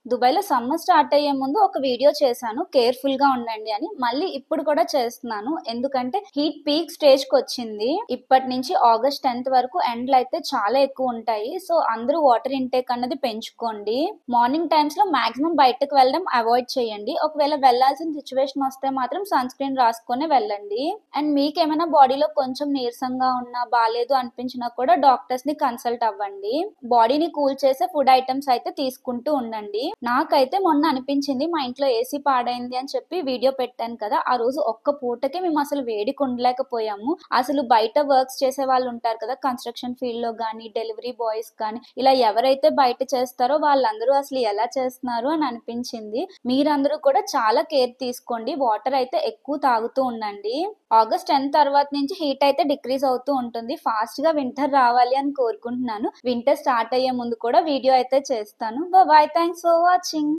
దుబాయ్‌లో summer start అయ్యే ముందు ఒక వీడియో చేశాను. కేర్‌ఫుల్‌గా ఉండండి అని. మళ్ళీ ఇప్పుడు కూడా చేస్తున్నాను. ఎందుకంటే హీట్ పీక్ స్టేజ్‌కొచ్చింది. ఇప్పటి నుంచి ఆగస్ట్ 10th వరకు ఎండలైతే చాలా ఎక్కువుంటాయి. సో, అందరూ వాటర్ ఇంటేక్ అన్నది పెంచుకోండి. మార్నింగ్ టైమ్స్‌లో మాక్సిమం బయటకు వెళ్ళడం అవాయిడ్ చేయండి. ఒకవేళ వెళ్ళాల్సిన సిట్యుయేషన్ వస్తే మాత్రం సన్ స్క్రీన్ రాసుకొనే వెళ్ళండి. అండ్ మీకేమైనా బాడీలో కొంచెం నీరసంగా ఉన్నా, బాలేదు అనిపించినా కూడా డాక్టర్స్‌ని కన్సల్ట్ అవ్వండి. బాడీని కూల్ చేసే ఫుడ్ ఐటమ్స్ అయితే తీసుకుంటూ ఉండండి. నాకైతే మొన్న అనిపించింది మా ఇంట్లో ఏసీ పాడైంది అని చెప్పి వీడియో పెట్టాను కదా, ఆ రోజు ఒక్క పూటకే మేము అసలు వేడికి ఉండలేకపోయాము. అసలు బయట వర్క్స్ చేసే వాళ్ళు ఉంటారు కదా, కన్స్ట్రక్షన్ ఫీల్డ్ లో కానీ, డెలివరీ బాయ్స్ కానీ, ఇలా ఎవరైతే బయట చేస్తారో వాళ్ళందరూ అసలు ఎలా చేస్తున్నారు అని అనిపించింది. మీరందరూ కూడా చాలా కేర్ తీసుకోండి. వాటర్ అయితే ఎక్కువ తాగుతూ ఉండండి. ఆగస్ట్ 10 తర్వాత నుంచి హీట్ అయితే డిక్రీజ్ అవుతూ ఉంటుంది. ఫాస్ట్ గా వింటర్ రావాలి అని కోరుకుంటున్నాను. వింటర్ స్టార్ట్ అయ్యే ముందు కూడా వీడియో అయితే చేస్తాను. Bye, thanks for watching.